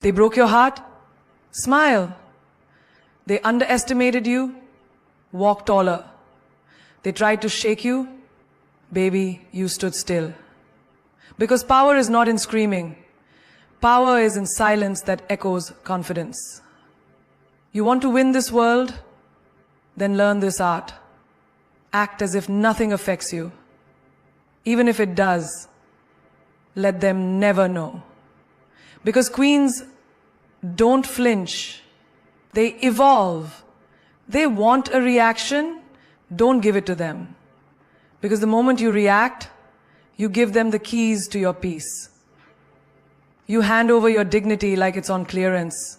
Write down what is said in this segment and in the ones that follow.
They broke your heart? Smile. They underestimated you? Walk taller. They tried to shake you? Baby, you stood still. Because power is not in screaming. Power is in silence that echoes confidence. You want to win this world? Then learn this art. Act as if nothing affects you. Even if it does, let them never know. Because queens don't flinch. They evolve. They want a reaction, don't give it to them. Because the moment you react, you give them the keys to your peace. You hand over your dignity like it's on clearance.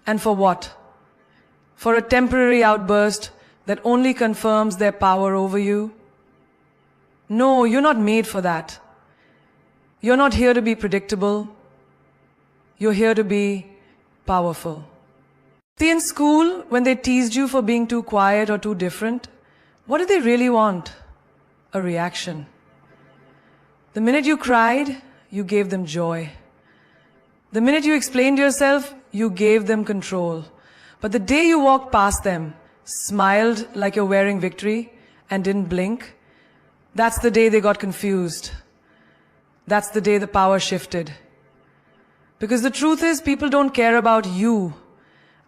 And for what? For a temporary outburst that only confirms their power over you? No, you're not made for that. You're not here to be predictable. You're here to be powerful. See, in school, when they teased you for being too quiet or too different, what did they really want? A reaction. The minute you cried, you gave them joy. The minute you explained yourself, you gave them control. But the day you walked past them, smiled like you're wearing victory, and didn't blink, that's the day they got confused. That's the day the power shifted. Because the truth is, people don't care about you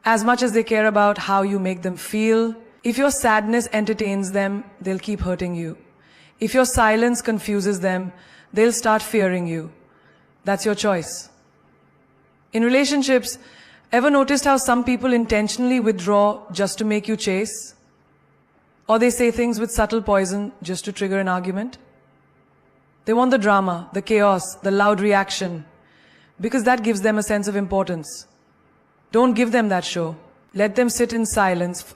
as much as they care about how you make them feel. If your sadness entertains them, they'll keep hurting you. If your silence confuses them, they'll start fearing you. That's your choice. In relationships, ever noticed how some people intentionally withdraw just to make you chase? Or they say things with subtle poison just to trigger an argument? They want the drama, the chaos, the loud reaction, because that gives them a sense of importance. Don't give them that show. Let them sit in silence,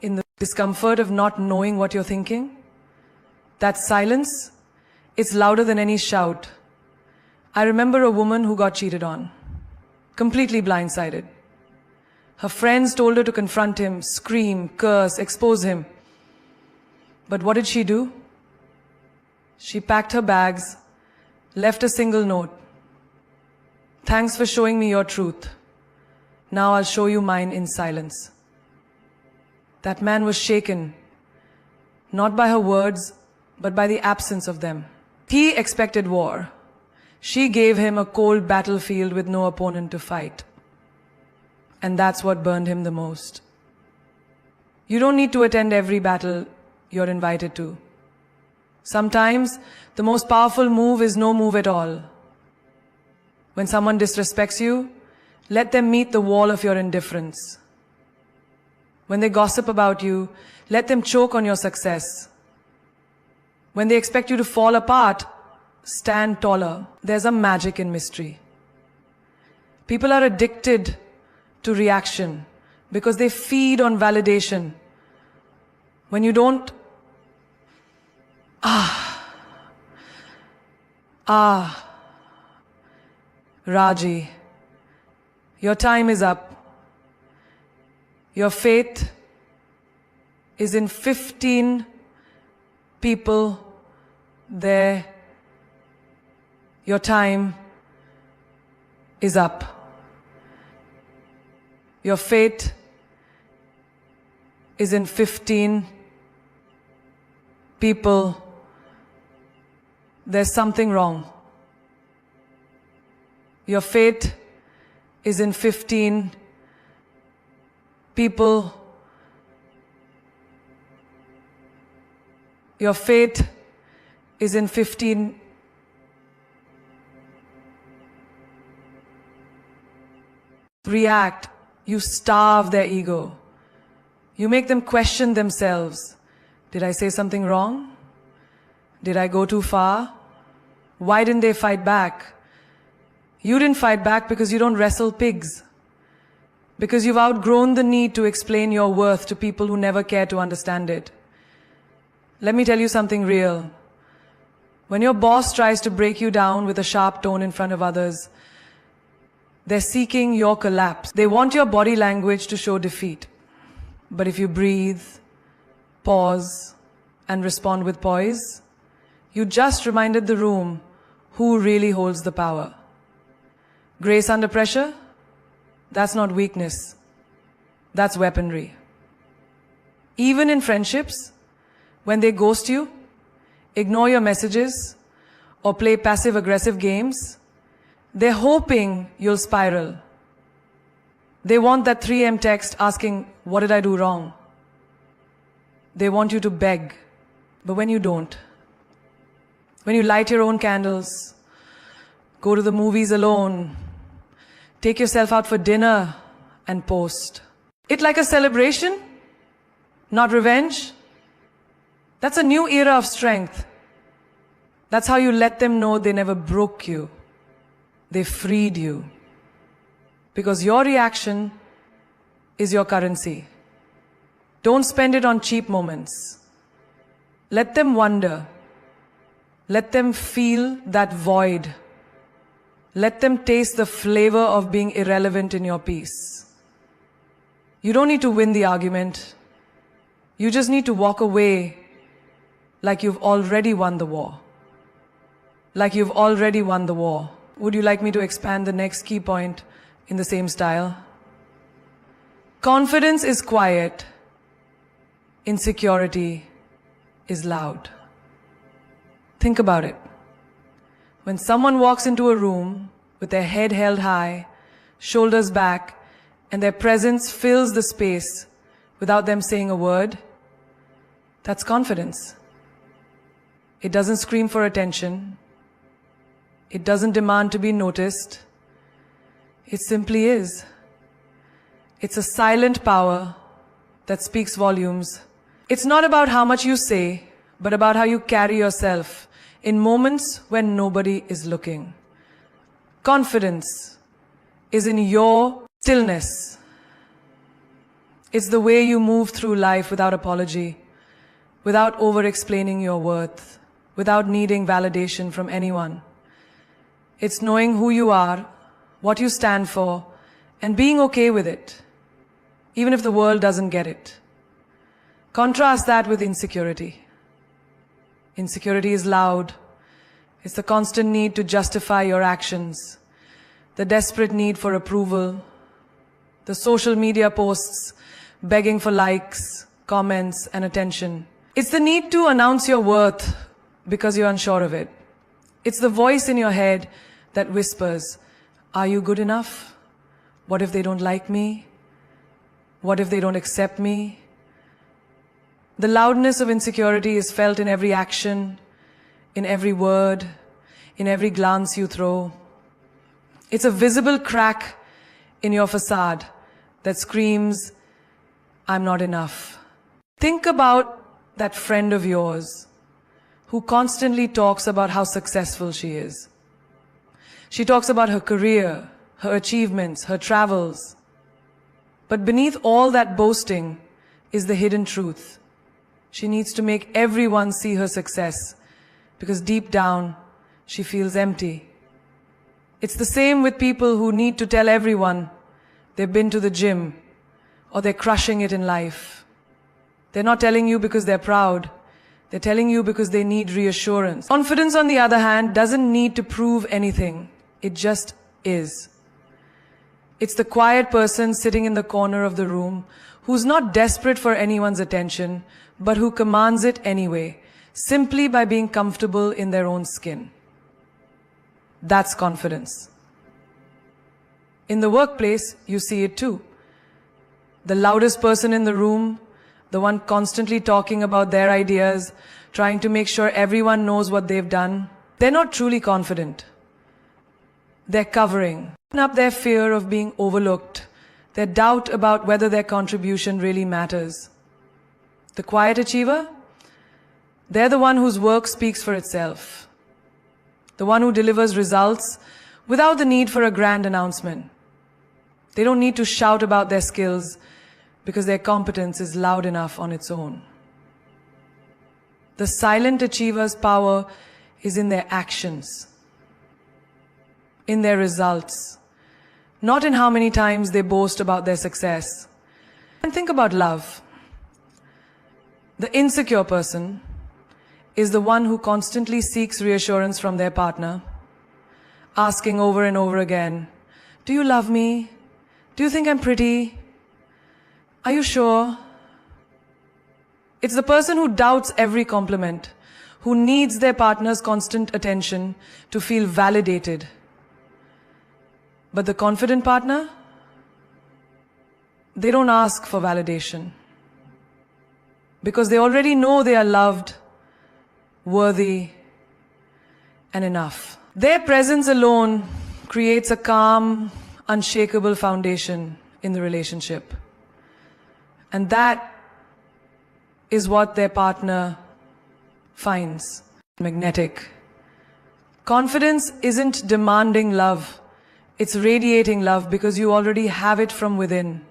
in the discomfort of not knowing what you're thinking. That silence, it's louder than any shout. I remember a woman who got cheated on, completely blindsided. Her friends told her to confront him, scream, curse, expose him. But what did she do? She packed her bags, left a single note. Thanks for showing me your truth. Now I'll show you mine in silence. That man was shaken, not by her words, but by the absence of them. He expected war. She gave him a cold battlefield with no opponent to fight. And that's what burned him the most. You don't need to attend every battle you're invited to. Sometimes the most powerful move is no move at all. When someone disrespects you, let them meet the wall of your indifference. When they gossip about you, let them choke on your success. When they expect you to fall apart, stand taller. There's a magic in mystery. People are addicted to reaction because they feed on validation. When you don't, Raji, your time is up. Your fate is in 15 people there. Your time is up. Your fate is in 15 people. There's something wrong. Your fate is in 15 people. Your fate is in 15 react. You starve their ego. You make them question themselves. Did I say something wrong? Did I go too far? Why didn't they fight back? You didn't fight back because you don't wrestle pigs. Because you've outgrown the need to explain your worth to people who never care to understand it. Let me tell you something real. When your boss tries to break you down with a sharp tone in front of others, they're seeking your collapse. They want your body language to show defeat. But if you breathe, pause, and respond with poise, you just reminded the room who really holds the power. Grace under pressure? That's not weakness. That's weaponry. Even in friendships, when they ghost you, ignore your messages, or play passive-aggressive games, they're hoping you'll spiral. They want that 3 a.m. text asking, what did I do wrong? They want you to beg, but when you don't, when you light your own candles, go to the movies alone, take yourself out for dinner and post it like a celebration, not revenge, that's a new era of strength. That's how you let them know they never broke you. They freed you. Because your reaction is your currency. Don't spend it on cheap moments. Let them wonder. Let them feel that void. Let them taste the flavor of being irrelevant in your peace. You don't need to win the argument. You just need to walk away like you've already won the war. Like you've already won the war. Would you like me to expand the next key point in the same style? Confidence is quiet. Insecurity is loud. Think about it. When someone walks into a room with their head held high, shoulders back, and their presence fills the space without them saying a word, that's confidence. It doesn't scream for attention. It doesn't demand to be noticed. It simply is. It's a silent power that speaks volumes. It's not about how much you say, but about how you carry yourself in moments when nobody is looking. Confidence is in your stillness. It's the way you move through life without apology, without over-explaining your worth, without needing validation from anyone. It's knowing who you are, what you stand for, and being okay with it, even if the world doesn't get it. Contrast that with insecurity. Insecurity is loud. It's the constant need to justify your actions, the desperate need for approval, the social media posts begging for likes, comments, and attention. It's the need to announce your worth because you're unsure of it. It's the voice in your head that whispers, are you good enough? What if they don't like me? What if they don't accept me? The loudness of insecurity is felt in every action, in every word, in every glance you throw. It's a visible crack in your facade that screams, I'm not enough. Think about that friend of yours who constantly talks about how successful she is. She talks about her career, her achievements, her travels. But beneath all that boasting is the hidden truth. She needs to make everyone see her success because deep down she feels empty. It's the same with people who need to tell everyone they've been to the gym or they're crushing it in life. They're not telling you because they're proud. They're telling you because they need reassurance. Confidence, on the other hand, doesn't need to prove anything. It just is. It's the quiet person sitting in the corner of the room who's not desperate for anyone's attention, but who commands it anyway, simply by being comfortable in their own skin. That's confidence. In the workplace, you see it too. The loudest person in the room, the one constantly talking about their ideas, trying to make sure everyone knows what they've done, they're not truly confident. They're covering up their fear of being overlooked, their doubt about whether their contribution really matters. The quiet achiever, they're the one whose work speaks for itself. The one who delivers results without the need for a grand announcement. They don't need to shout about their skills because their competence is loud enough on its own. The silent achiever's power is in their actions, in their results, not in how many times they boast about their success. And think about love. The insecure person is the one who constantly seeks reassurance from their partner, asking over and over again, Do you love me? Do you think I'm pretty? Are you sure? It's the person who doubts every compliment, who needs their partner's constant attention to feel validated. But the confident partner, they don't ask for validation because they already know they are loved, worthy, and enough. Their presence alone creates a calm, unshakable foundation in the relationship. And that is what their partner finds magnetic. Confidence isn't demanding love. It's radiating love because you already have it from within.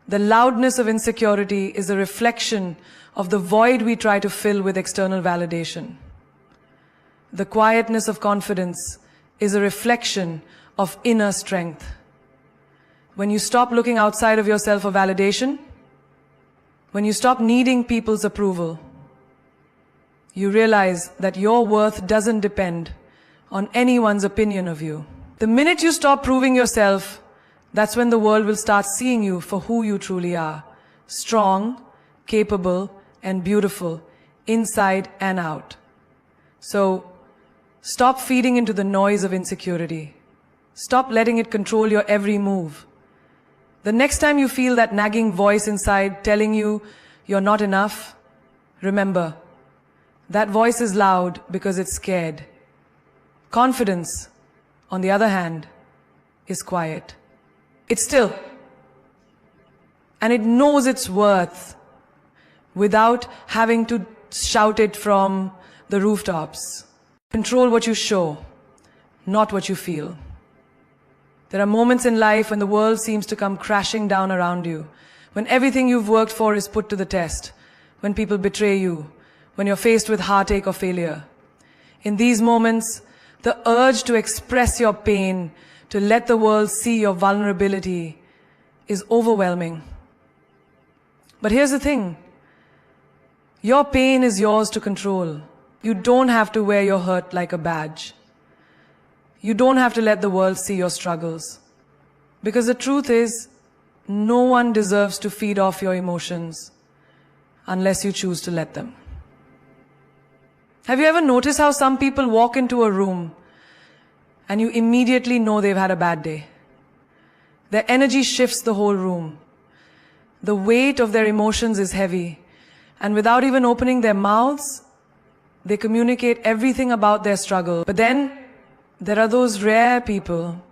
The loudness of insecurity is a reflection of the void we try to fill with external validation. The quietness of confidence is a reflection of inner strength. When you stop looking outside of yourself for validation, when you stop needing people's approval, you realize that your worth doesn't depend on anyone's opinion of you. The minute you stop proving yourself, that's when the world will start seeing you for who you truly are. Strong, capable, and beautiful, inside and out. So, stop feeding into the noise of insecurity. Stop letting it control your every move. The next time you feel that nagging voice inside telling you you're not enough, remember, that voice is loud because it's scared. Confidence, on the other hand, is quiet. It's still. And it knows its worth without having to shout it from the rooftops. Control what you show, not what you feel. There are moments in life when the world seems to come crashing down around you, when everything you've worked for is put to the test, when people betray you, when you're faced with heartache or failure. In these moments, the urge to express your pain, to let the world see your vulnerability, is overwhelming. But here's the thing. Your pain is yours to control. You don't have to wear your hurt like a badge. You don't have to let the world see your struggles. Because the truth is, no one deserves to feed off your emotions unless you choose to let them. Have you ever noticed how some people walk into a room and you immediately know they've had a bad day? Their energy shifts the whole room. The weight of their emotions is heavy, and without even opening their mouths, they communicate everything about their struggle. But then, there are those rare people,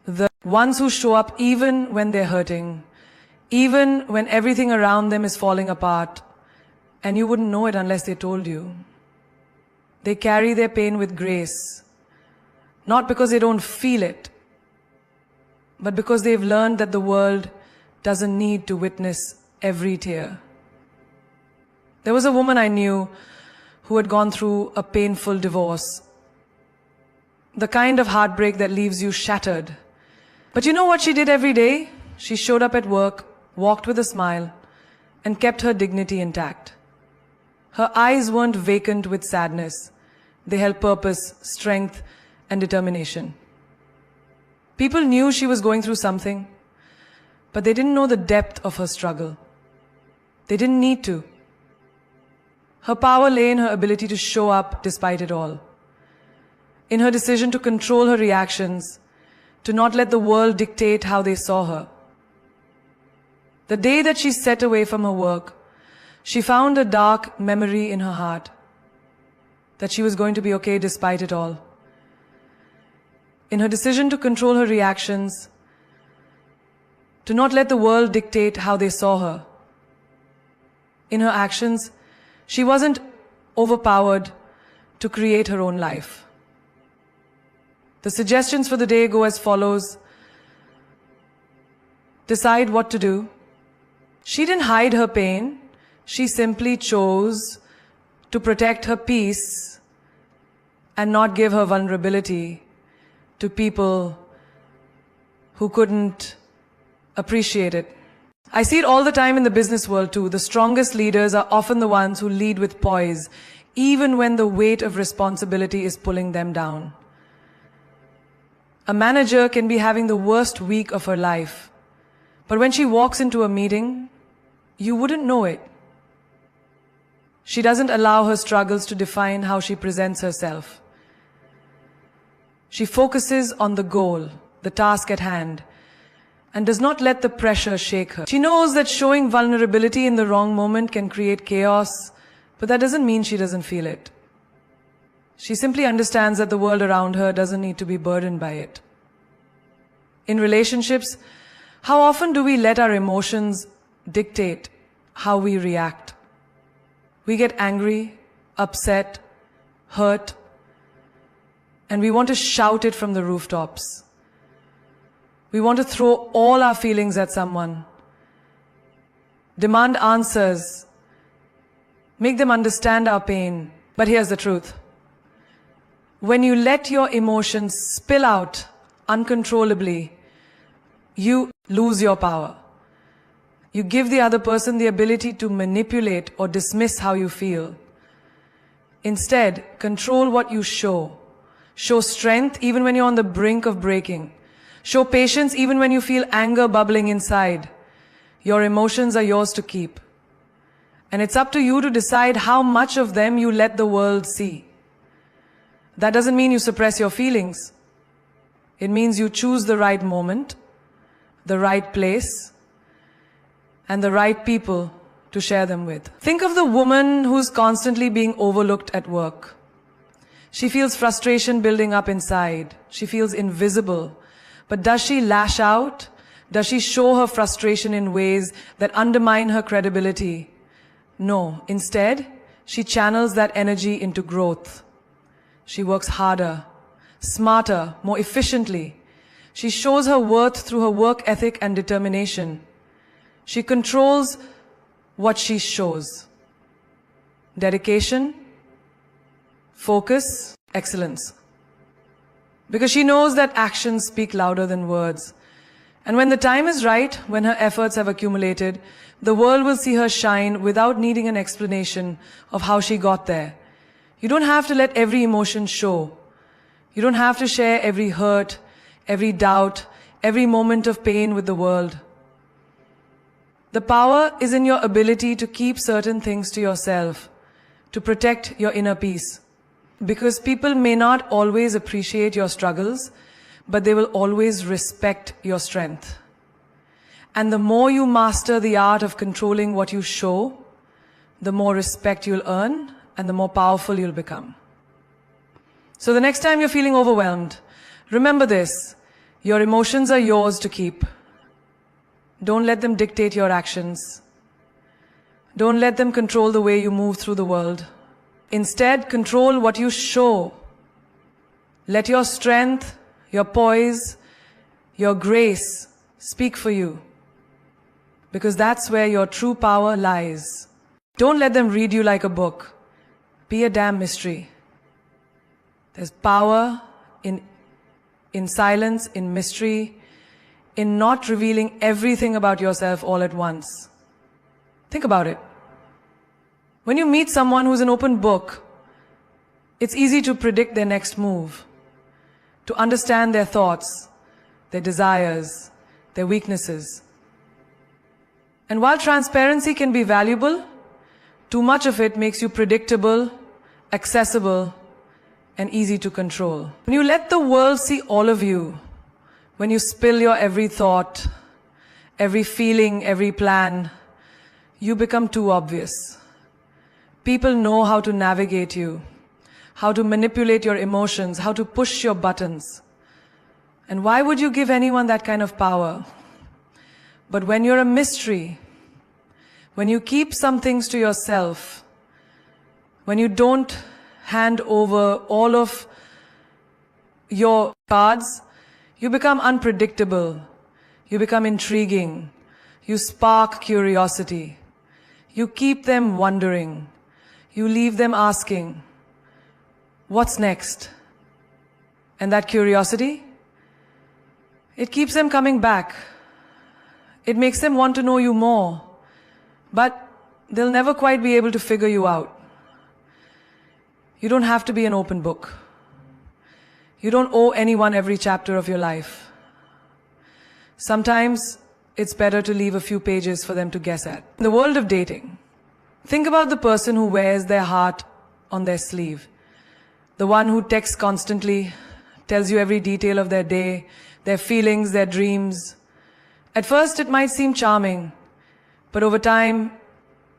the ones who show up even when they're hurting, even when everything around them is falling apart, and you wouldn't know it unless they told you. They carry their pain with grace, not because they don't feel it, but because they've learned that the world doesn't need to witness every tear. There was a woman I knew who had gone through a painful divorce. The kind of heartbreak that leaves you shattered. But you know what she did every day? She showed up at work, walked with a smile, and kept her dignity intact. Her eyes weren't vacant with sadness. They held purpose, strength, and determination. People knew she was going through something, but they didn't know the depth of her struggle. They didn't need to. Her power lay in her ability to show up despite it all. In her decision to control her reactions, to not let the world dictate how they saw her. The day that she set away from her work, she found a dark memory in her heart that she was going to be okay despite it all. In her decision to control her reactions, to not let the world dictate how they saw her. In her actions, she wasn't overpowered to create her own life. The suggestions for the day go as follows. Decide what to do. She didn't hide her pain. She simply chose to protect her peace and not give her vulnerability to people who couldn't appreciate it. I see it all the time in the business world too. The strongest leaders are often the ones who lead with poise, even when the weight of responsibility is pulling them down. A manager can be having the worst week of her life, but when she walks into a meeting, you wouldn't know it. She doesn't allow her struggles to define how she presents herself. She focuses on the goal, the task at hand, and does not let the pressure shake her. She knows that showing vulnerability in the wrong moment can create chaos, but that doesn't mean she doesn't feel it. She simply understands that the world around her doesn't need to be burdened by it. In relationships, how often do we let our emotions dictate how we react? We get angry, upset, hurt, and we want to shout it from the rooftops. We want to throw all our feelings at someone, demand answers, make them understand our pain. But here's the truth. When you let your emotions spill out uncontrollably, you lose your power. You give the other person the ability to manipulate or dismiss how you feel. Instead, control what you show. Show strength even when you're on the brink of breaking. Show patience even when you feel anger bubbling inside. Your emotions are yours to keep. And it's up to you to decide how much of them you let the world see. That doesn't mean you suppress your feelings. It means you choose the right moment, the right place, and the right people to share them with. Think of the woman who's constantly being overlooked at work. She feels frustration building up inside. She feels invisible. But does she lash out? Does she show her frustration in ways that undermine her credibility? No. Instead, she channels that energy into growth. She works harder, smarter, more efficiently. She shows her worth through her work ethic and determination. She controls what she shows. Dedication, focus, excellence. Because she knows that actions speak louder than words. And when the time is right, when her efforts have accumulated, the world will see her shine without needing an explanation of how she got there. You don't have to let every emotion show. You don't have to share every hurt, every doubt, every moment of pain with the world. The power is in your ability to keep certain things to yourself, to protect your inner peace. Because people may not always appreciate your struggles, but they will always respect your strength. And the more you master the art of controlling what you show, the more respect you'll earn and the more powerful you'll become. So the next time you're feeling overwhelmed, remember this: your emotions are yours to keep. Don't let them dictate your actions. Don't let them control the way you move through the world. Instead, control what you show. Let your strength, your poise, your grace speak for you. Because that's where your true power lies. Don't let them read you like a book. Be a damn mystery. There's power in silence, in mystery, in not revealing everything about yourself all at once. Think about it. When you meet someone who's an open book, it's easy to predict their next move, to understand their thoughts, their desires, their weaknesses. And while transparency can be valuable, too much of it makes you predictable, accessible, and easy to control. When you let the world see all of you, when you spill your every thought, every feeling, every plan, you become too obvious. People know how to navigate you, how to manipulate your emotions, how to push your buttons. And why would you give anyone that kind of power? But when you're a mystery, when you keep some things to yourself, when you don't hand over all of your cards, you become unpredictable, you become intriguing, you spark curiosity, you keep them wondering, you leave them asking, what's next? And that curiosity, it keeps them coming back. It makes them want to know you more, but they'll never quite be able to figure you out. You don't have to be an open book. You don't owe anyone every chapter of your life. Sometimes it's better to leave a few pages for them to guess at. In the world of dating, think about the person who wears their heart on their sleeve. The one who texts constantly, tells you every detail of their day, their feelings, their dreams. At first it might seem charming, but over time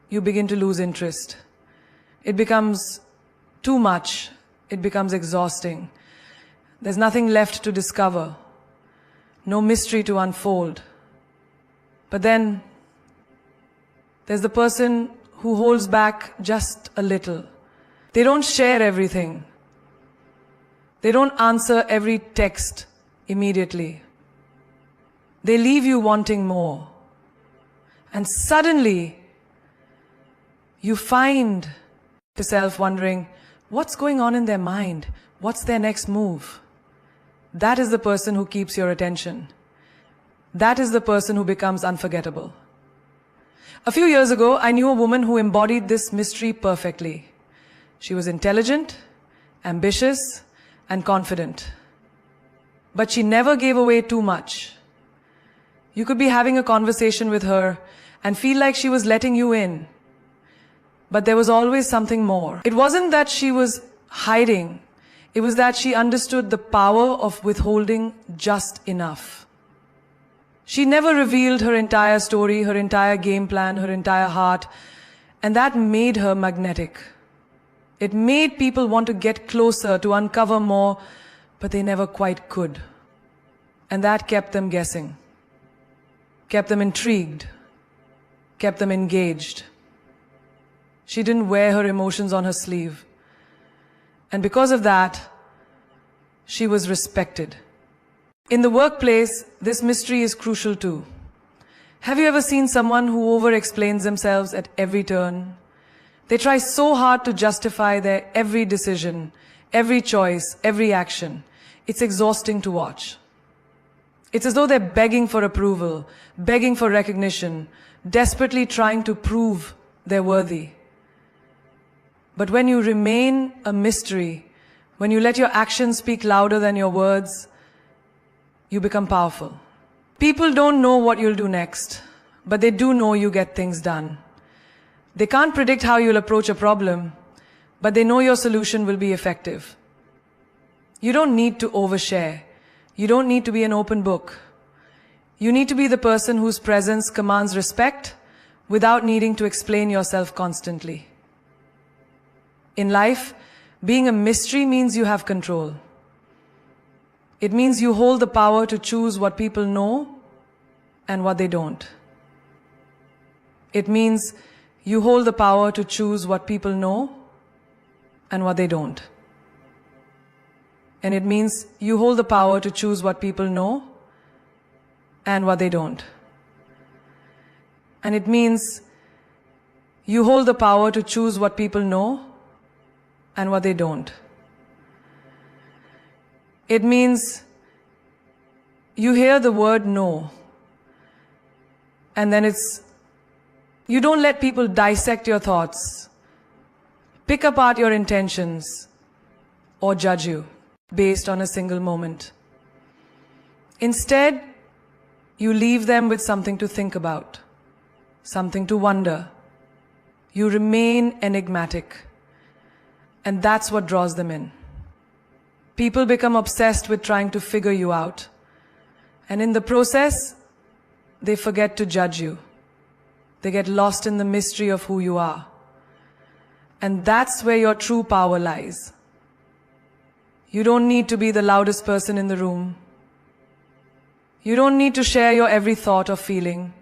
you begin to lose interest. It becomes too much. It becomes exhausting. There's nothing left to discover, no mystery to unfold. But then there's the person who holds back just a little. They don't share everything. They don't answer every text immediately. They leave you wanting more. And suddenly you find yourself wondering, what's going on in their mind? What's their next move? That is the person who keeps your attention. That is the person who becomes unforgettable. A few years ago, I knew a woman who embodied this mystery perfectly. She was intelligent, ambitious, and confident. But she never gave away too much. You could be having a conversation with her and feel like she was letting you in. But there was always something more. It wasn't that she was hiding. It was that she understood the power of withholding just enough. She never revealed her entire story, her entire game plan, her entire heart, and that made her magnetic. It made people want to get closer, to uncover more, but they never quite could. And that kept them guessing, kept them intrigued, kept them engaged. She didn't wear her emotions on her sleeve. And because of that, she was respected. In the workplace, this mystery is crucial too. Have you ever seen someone who over-explains themselves at every turn? They try so hard to justify their every decision, every choice, every action. It's exhausting to watch. It's as though they're begging for approval, begging for recognition, desperately trying to prove they're worthy. But when you remain a mystery, when you let your actions speak louder than your words, you become powerful. People don't know what you'll do next, but they do know you get things done. They can't predict how you'll approach a problem, but they know your solution will be effective. You don't need to overshare. You don't need to be an open book. You need to be the person whose presence commands respect without needing to explain yourself constantly. In life, being a mystery means you have control. It means you hold the power to choose what people know and what they don't. It means you hold the power to choose what people know and what they don't. And it means you hold the power to choose what people know and what they don't. And it means you hold the power to choose what people know and what they don't. It means you hear the word no, and then you don't let people dissect your thoughts, pick apart your intentions, or judge you based on a single moment. Instead, you leave them with something to think about, something to wonder. You remain enigmatic. And that's what draws them in. People become obsessed with trying to figure you out. And in the process, they forget to judge you. They get lost in the mystery of who you are. And that's where your true power lies. You don't need to be the loudest person in the room. You don't need to share your every thought or feeling.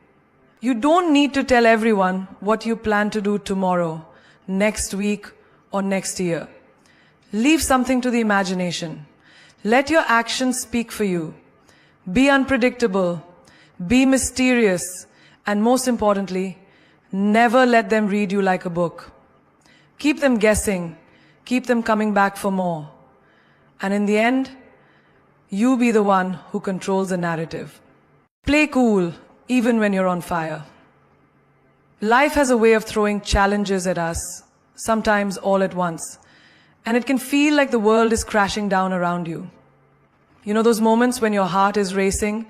You don't need to tell everyone what you plan to do tomorrow, next week, or next year. Leave something to the imagination. Let your actions speak for you. Be unpredictable. Be mysterious. And most importantly, never let them read you like a book. Keep them guessing. Keep them coming back for more. And in the end, you be the one who controls the narrative. Play cool, even when you're on fire. Life has a way of throwing challenges at us, sometimes all at once, and it can feel like the world is crashing down around you. You know those moments when your heart is racing,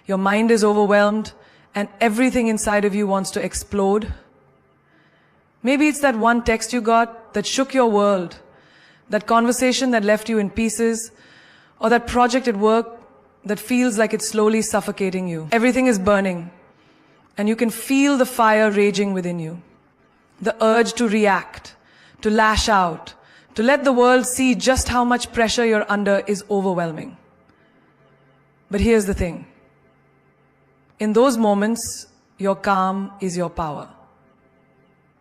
your mind is overwhelmed, and everything inside of you wants to explode? Maybe it's that one text you got that shook your world, that conversation that left you in pieces, or that project at work that feels like it's slowly suffocating you. Everything is burning, and you can feel the fire raging within you. The urge to react, to lash out, to let the world see just how much pressure you're under is overwhelming. But here's the thing. In those moments, your calm is your power.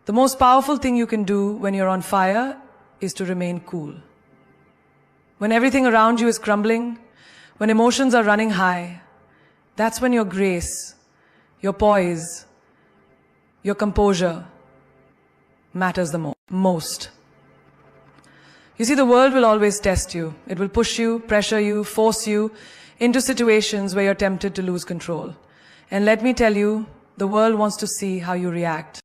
The most powerful thing you can do when you're on fire is to remain cool. When everything around you is crumbling, when emotions are running high, that's when your grace, your poise, your composure matters the most. You see, the world will always test you. It will push you, pressure you, force you into situations where you're tempted to lose control. And let me tell you, the world wants to see how you react.